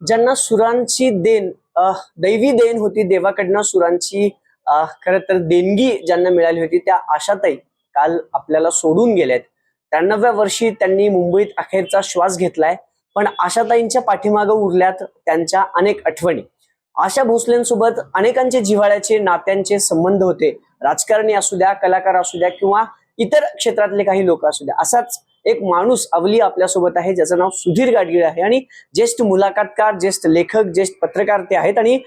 ज्यांना सुरांची देण दैवी देण होती, देवाकडनं सुरांची खरं तर देणगी ज्यांना मिळाली होती, त्या आशाताई काल आपल्याला सोडून गेल्यात. 93व्या वर्षी त्यांनी मुंबईत अखेरचा श्वास घेतलाय. पण आशाताईंच्या पाठीमागं उरल्यात त्यांच्या अनेक आठवणी. आशा भोसलेंसोबत अनेकांचे जिव्हाळ्याचे नात्यांचे संबंध होते. राजकारणी असू द्या, कलाकार असू द्या किंवा इतर क्षेत्रातले काही लोक असू द्या. असाच एक माणूस अवली आपल्यासोबत आहे, ज्याचं नाव सुधीर गाडगीळ आहे आणि ज्येष्ठ मुलाखतकार, ज्येष्ठ लेखक, ज्येष्ठ पत्रकार ते आहेत. आणि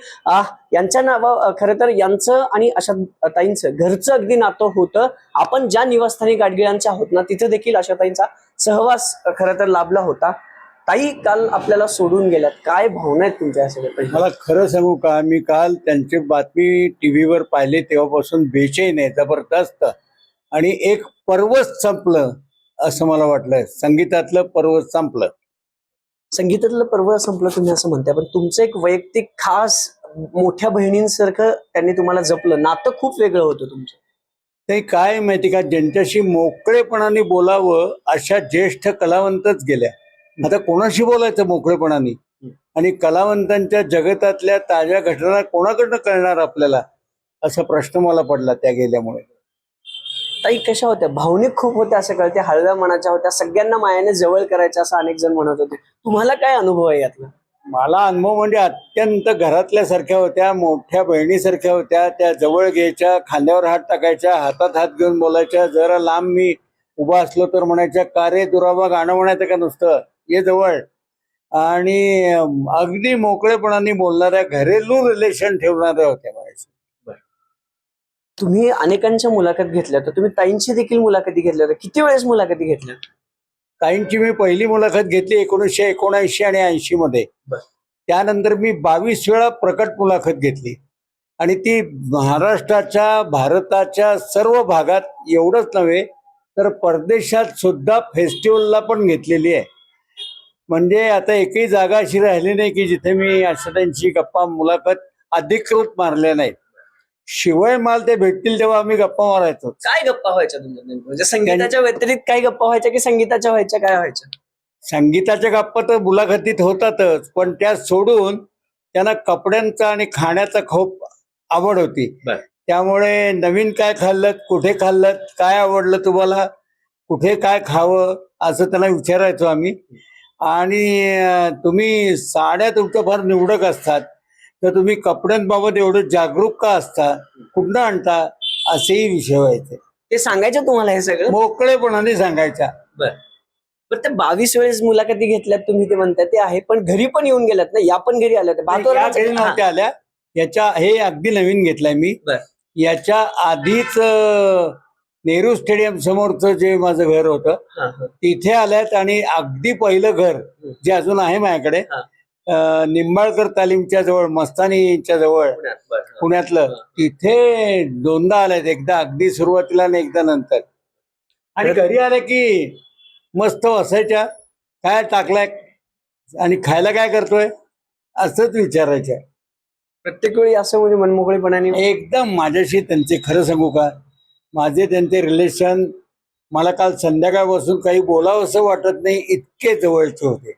यांच्या नाव खरं तर यांचं आणि आशाताईंचं घरचं अगदी नातं होतं. आपण ज्या निवासस्थानी गाडगिळांच्या आहोत ना, तिथे देखील आशाताईंचा सहवास खरं तर लाभला होता. ताई काल आपल्याला सोडून गेल्यात, काय भावना आहेत तुमच्या या सगळ्या? मला खरं सांगू का, मी काल त्यांची बातमी टीव्हीवर पाहिली तेव्हापासून बेचैन आहे, जबरदस्त. आणि एक पर्वच संपलं असं मला वाटलं. संगीतातलं पर्व संपलं. संगीतातलं पर्व संपलं तुम्ही असं म्हणताय, पण तुमचं एक वैयक्तिक खास मोठ्या बहिणींसारखं त्यांनी तुम्हाला जपलं, नातं खूप वेगळं होतं तुमचं. ते काय माहिती का, ज्यांच्याशी मोकळेपणाने बोलावं अशा ज्येष्ठ कलावंतच गेल्या. आता कोणाशी बोलायचं मोकळेपणाने? आणि कलावंतांच्या जगतातल्या ताज्या घटना कोणाकडनं कळणार आपल्याला, असा प्रश्न मला पडला त्या गेल्यामुळे. ताई कशा होत्या? भावनिक खूप होत्या असं कळते, हळव्या मनाच्या होत्या, सगळ्यांना मायाने जवळ करायच्या असं अनेक जण म्हणत होते. तुम्हाला काय अनुभव आहे यातला? मला अनुभव म्हणजे अत्यंत घरातल्यासारख्या होत्या, मोठ्या बहिणीसारख्या होत्या. त्या जवळ घ्यायच्या, खांद्यावर हात टाकायच्या, हातात हात घेऊन बोलायच्या. जरा लांब मी उभा असलो तर म्हणायच्या, का रे दुराबा गाणं म्हणायचं का नुसतं, ये जवळ. आणि अगदी मोकळेपणाने बोलणाऱ्या, घरेलू रिलेशन ठेवणाऱ्या होत्या माझ्याशी. तुम्ही अनेकांच्या मुलाखत घेतल्या, तर तुम्ही ताईंची देखील मुलाखती घेतल्या होत्या. किती वेळेस मुलाखती घेतल्या? ताईंची मी पहिली मुलाखत घेतली 1979 आणि 80 मध्ये. त्यानंतर मी 22 वेळा प्रकट मुलाखत घेतली. आणि ती महाराष्ट्राच्या, भारताच्या सर्व भागात, एवढंच नव्हे तर परदेशात सुद्धा फेस्टिवलला पण घेतलेली आहे. म्हणजे आता एकही जागा अशी राहिली नाही की जिथे मी आशाताईंची गप्पा मुलाखत अधिकृत मारल्या नाहीत. शिवाय माल ते भेटतील तेव्हा आम्ही गप्पा मारायचो. काय गप्पा व्हायच्या तुमच्या नेमकं? म्हणजे संगीताच्या व्यतिरिक्त काय गप्पा व्हायच्या की संगीताच्या व्हायच्या, काय व्हायच्या? संगीताच्या गप्पा तर मुलाखतीत होतातच, पण त्या सोडून त्यांना कपड्यांचा आणि खाण्याचा खूप आवड होती. त्यामुळे नवीन काय खाल्लं, कुठे खाल्लं, काय आवडलं तुम्हाला, कुठे काय खावं, असं त्यांना विचारायचो आम्ही. आणि तुम्ही साड्या तुमच्या फार निवडक असतात, तर तुम्ही कपड्यांबाबत एवढं जागरूक का असता, कुठनं आणता, असेही विषय व्हायचे. ते सांगायचं तुम्हाला हे सगळं मोकळेपणाने सांगायच्या. बरं, ते 22 वेळेस मुलाखती घेतल्यात तुम्ही, ते म्हणताय ते आहे, पण घरी पण येऊन गेलात ना? या पण घरी आल्या या घरी नव्हत्या आल्या. याच्या हे अगदी नवीन घेतलंय मी. याच्या आधीच नेहरू स्टेडियम समोरचं जे माझं घर होतं तिथे आल्यात. आणि अगदी पहिलं घर जे अजून आहे माझ्याकडे, निंबाळकर तालीमच्या जवळ, मस्तानीच्या जवळ, पुण्यातलं, तिथे दोनदा आल्यात. एकदा अगदी सुरुवातीला आणि एकदा नंतर. आणि घरी आल्या की मस्त बसायच्या, काय टाकलाय आणि खायला काय करतोय असंच विचारायच्या. प्रत्येक वेळी असं म्हणजे मनमोकळेपणाने एकदम माझ्याशी त्यांचे, खरं सांगू का, माझे त्यांचे रिलेशन मला काल संध्याकाळपासून काही बोलावं असं वाटत नाही, इतके जवळचे होते.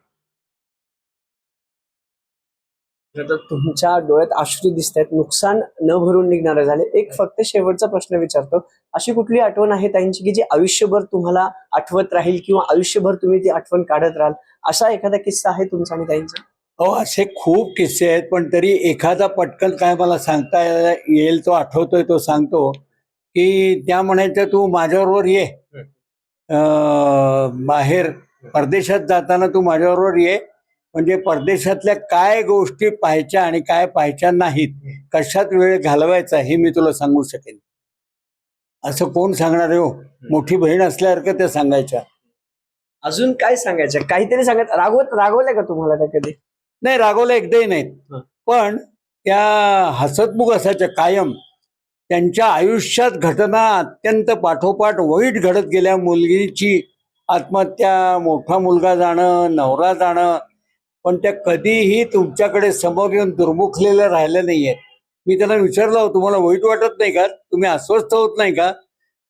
तुमच्या डोळ्यात अश्रू दिसत आहेत, नुकसान न भरून निघणारे झाले. एक फक्त शेवटचा प्रश्न विचारतो, अशी कुठली आठवण आहे ताईंची की जी आयुष्यभर तुम्हाला आठवत राहील किंवा आयुष्यभर तुम्ही ती आठवण काढत राहाल, असा एखादा किस्सा आहे तुमचा आणि ताईंचा? हो, असे खूप किस्से आहेत, पण तरी एखादा पटकन काय मला सांगता येईल तो आठवतोय तो सांगतो. की त्या म्हणायच्या, तू माझ्याबरोबर ये, बाहेर परदेशात जाताना तू माझ्याबरोबर ये, म्हणजे परदेशातल्या काय गोष्टी पाहायच्या आणि काय पाहायच्या नाहीत, कशात वेळ घालवायचा हे मी तुला सांगू शकेन. असं कोण सांगणार आहे हो? मोठी बहीण असल्यासारखं त्या सांगायच्या. अजून काय सांगायचं? काहीतरी सांगत रागवलंय का तुम्हाला त्या कधी? नाही, रागवलं एकदाही नाहीत, पण त्या हसतमुख असायच्या कायम. त्यांच्या आयुष्यात घटना अत्यंत पाठोपाठ वाईट घडत गेल्या. मुलगीची आत्महत्या, मोठा मुलगा जाणं, नवरा जाणं, पण त्या कधीही तुमच्याकडे समोर येऊन दुर्मुखलेल्या राहिल्या नाहीयेत. मी त्यांना विचारलं, तुम्हाला वाईट वाटत नाही का, तुम्ही अस्वस्थ होत नाही का,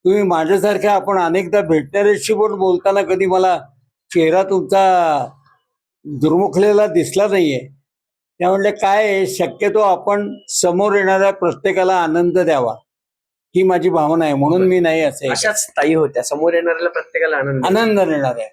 तुम्ही माझ्यासारख्या आपण अनेकदा भेटणाऱ्याशी पण बोलताना कधी मला चेहरा तुमचा दुर्मुखलेला दिसला नाहीये. त्या म्हणले काय आहे, शक्यतो आपण समोर येणाऱ्या प्रत्येकाला आनंद द्यावा ही माझी भावना आहे, म्हणून मी नाही असे अशाच ताई होत्या, समोर येणाऱ्याला प्रत्येकाला आनंद देणार आहे.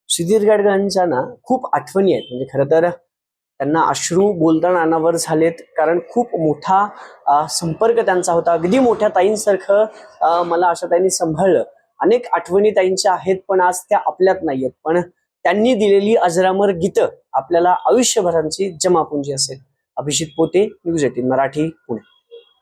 सुधीर गाडगांच्या ना खूप आठवणी आहेत. म्हणजे खरं तर त्यांना अश्रू बोलताना अनावर झालेत, कारण खूप मोठा संपर्क त्यांचा होता. अगदी मोठ्या ताईंसारखं मला अशा ताईंनी सांभाळलं. अनेक आठवणी ताईंच्या आहेत, पण आज त्या आपल्यात नाहीयेत. पण त्यांनी दिलेली अजरामर गीतं आपल्याला आयुष्यभरांची जमापुंजी असेल. अभिजित पोते, न्यूज 18 मराठी, पुणे.